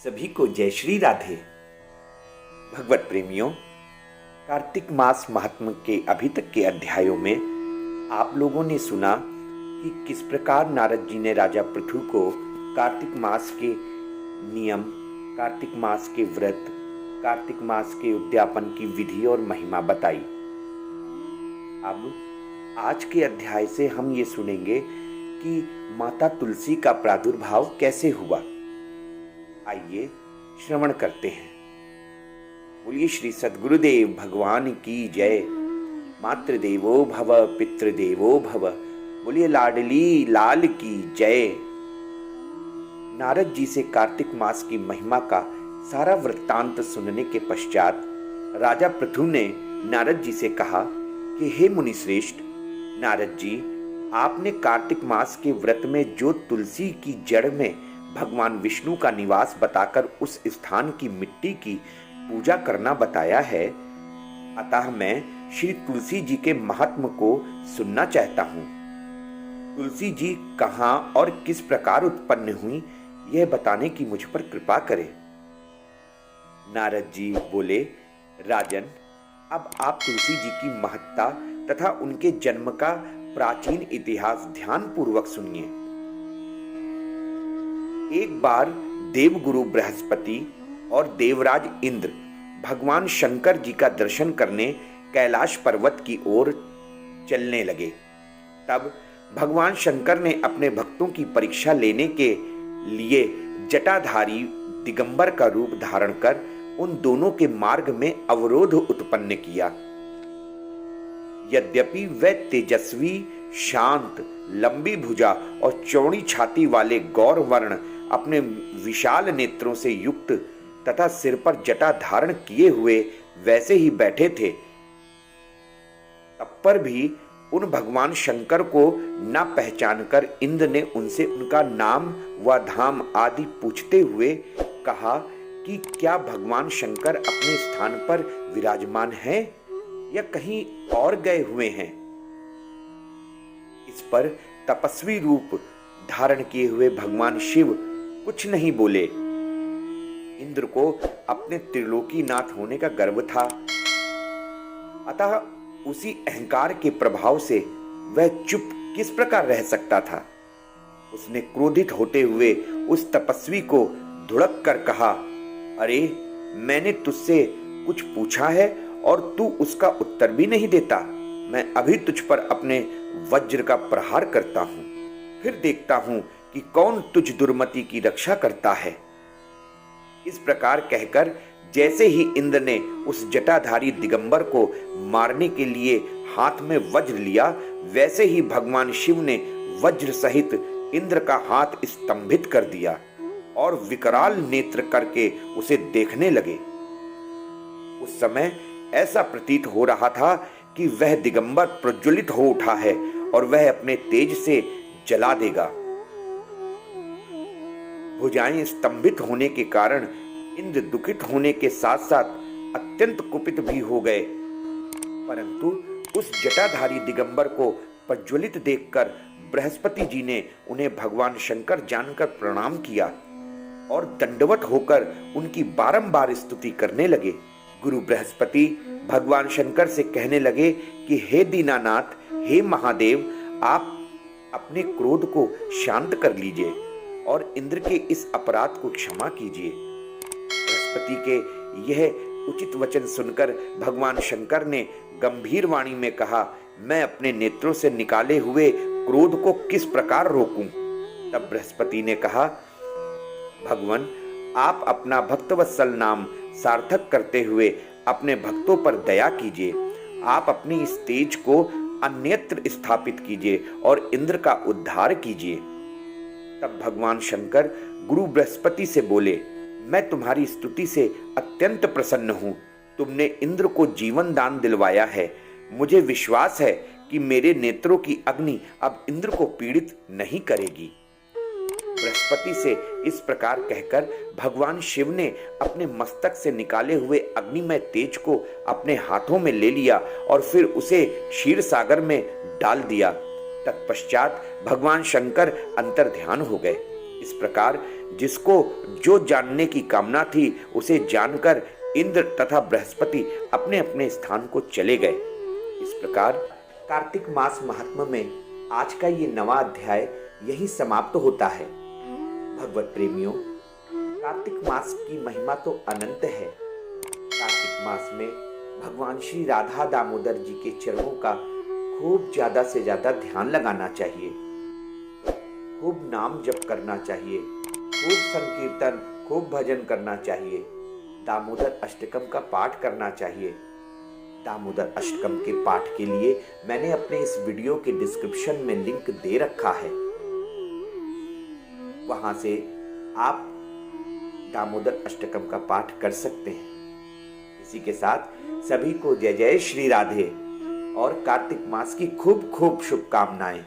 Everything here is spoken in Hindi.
सभी को जय श्री राधे। भगवत प्रेमियों, कार्तिक मास महात्म्य के अभी तक के अध्यायों में आप लोगों ने सुना कि किस प्रकार नारद जी ने राजा पृथु को कार्तिक मास के नियम, कार्तिक मास के व्रत, कार्तिक मास के उद्यापन की विधि और महिमा बताई। अब आज के अध्याय से हम ये सुनेंगे कि माता तुलसी का प्रादुर्भाव कैसे हुआ। आइए श्रवण करते हैं। बोलिए श्री सद्गुरुदेव भगवान की जय। मातृदेवो भव पितृदेवो भव। बोलिए लाडली लाल की जय। नारद जी से कार्तिक मास की महिमा का सारा वृत्तांत सुनने के पश्चात राजा पृथु ने नारद जी से कहा कि हे मुनि श्रेष्ठ नारद जी, आपने कार्तिक मास के व्रत में जो तुलसी की जड़ में भगवान विष्णु का निवास बताकर उस स्थान की मिट्टी की पूजा करना बताया है, अतः मैं श्री तुलसी जी के महात्म को सुनना चाहता हूं। तुलसी जी कहां और किस प्रकार उत्पन्न हुई, यह बताने की मुझ पर कृपा करें। नारद जी बोले, राजन, अब आप तुलसी जी की महत्ता तथा उनके जन्म का प्राचीन इतिहास ध्यान पूर्वक सुनिए। एक बार देवगुरु बृहस्पति और देवराज इंद्र भगवान शंकर जी का दर्शन करने कैलाश पर्वत की ओर चलने लगे। तब भगवान शंकर ने अपने भक्तों की परीक्षा लेने के लिए जटाधारी दिगंबर का रूप धारण कर उन दोनों के मार्ग में अवरोध उत्पन्न किया। यद्यपि वे तेजस्वी, शांत, लंबी भुजा और चौड़ी छाती वाले गौर वर्ण अपने विशाल नेत्रों से युक्त तथा सिर पर जटा धारण किए हुए वैसे ही बैठे थे, तब पर भी उन भगवान शंकर को न पहचानकर इंद्र ने उनसे उनका नाम व धाम आदि पूछते हुए कहा कि क्या भगवान शंकर अपने स्थान पर विराजमान हैं या कहीं और गए हुए हैं। इस पर तपस्वी रूप धारण किए हुए भगवान शिव कुछ नहीं बोले। इंद्र को अपने त्रिलोकीनाथ होने का गर्व था, अतः उसी अहंकार के प्रभाव से वह चुप किस प्रकार रह सकता था। उसने क्रोधित होते हुए उस तपस्वी को धुड़क कर कहा, अरे, मैंने तुझसे कुछ पूछा है और तू उसका उत्तर भी नहीं देता। मैं अभी तुझ पर अपने वज्र का प्रहार करता हूं, फिर देखता हूं कि कौन तुझ दुर्मति की रक्षा करता है। इस प्रकार कहकर जैसे ही इंद्र ने उस जटाधारी दिगंबर को मारने के लिए हाथ में वज्र लिया, वैसे ही भगवान शिव ने वज्र सहित इंद्र का हाथ स्तंभित कर दिया और विकराल नेत्र करके उसे देखने लगे। उस समय ऐसा प्रतीत हो रहा था कि वह दिगंबर प्रज्वलित हो उठा है और वह अपने तेज से जला देगा। भुजाएं स्तंभित होने के कारण इंद्र दुखित होने के साथ साथ अत्यंत कुपित भी हो गए, परंतु उस जटाधारी दिगंबर को प्रज्वलित देखकर बृहस्पति जी ने उन्हें भगवान शंकर जानकर प्रणाम किया और दंडवत होकर उनकी बारंबार स्तुति करने लगे। गुरु बृहस्पति भगवान शंकर से कहने लगे कि हे दीनानाथ, हे महादेव, आप अपने क्रोध को शांत कर लीजिए और इंद्र के इस अपराध को क्षमा कीजिए। बृहस्पति के यह उचित वचन सुनकर भगवान शंकर ने गंभीर वाणी में कहा, मैं अपने नेत्रों से निकाले हुए क्रोध को किस प्रकार रोकूं। तब बृहस्पति ने कहा, भगवान, आप अपना भक्तवत्सल नाम सार्थक करते हुए अपने भक्तों पर दया कीजिए। आप अपनी इस तेज को अन्यत्र स्थापित कीजिए और इंद्र का उद्धार कीजिए। तब भगवान शंकर गुरु बृहस्पति से बोले, मैं तुम्हारी स्तुति से अत्यंत प्रसन्न हूं। तुमने इंद्र को जीवन दान दिलवाया है। मुझे विश्वास है कि मेरे नेत्रों की अग्नि अब इंद्र को पीड़ित नहीं करेगी। बृहस्पति से इस प्रकार कहकर भगवान शिव ने अपने मस्तक से निकाले हुए अग्निमय तेज को अपने हाथों में ले लिया और फिर उसे क्षीर सागर में डाल दिया। तत्पश्चात भगवान शंकर अंतर्ध्यान हो गए। इस प्रकार जिसको जो जानने की कामना थी उसे जानकर इंद्र तथा बृहस्पति अपने अपने स्थान को चले गए। इस प्रकार कार्तिक मास महात्म्य में आज का ये 9वां अध्याय यही समाप्त होता है। भगवत प्रेमियों, कार्तिक मास की महिमा तो अनंत है। कार्तिक मास में भगवान श्री राधा दामोदर जी के चरणों का खूब ज्यादा से ज्यादा ध्यान लगाना चाहिए, खूब नाम जप करना चाहिए, खूब संकीर्तन, खूब भजन करना चाहिए, दामोदर अष्टकम का पाठ करना चाहिए। दामोदर अष्टकम के पाठ के लिए मैंने अपने इस वीडियो के डिस्क्रिप्शन में लिंक दे रखा है, वहां से आप दामोदर अष्टकम का पाठ कर सकते हैं। इसी के साथ सभी को जय जय श्री राधे और कार्तिक मास की खूब खूब शुभकामनाएं।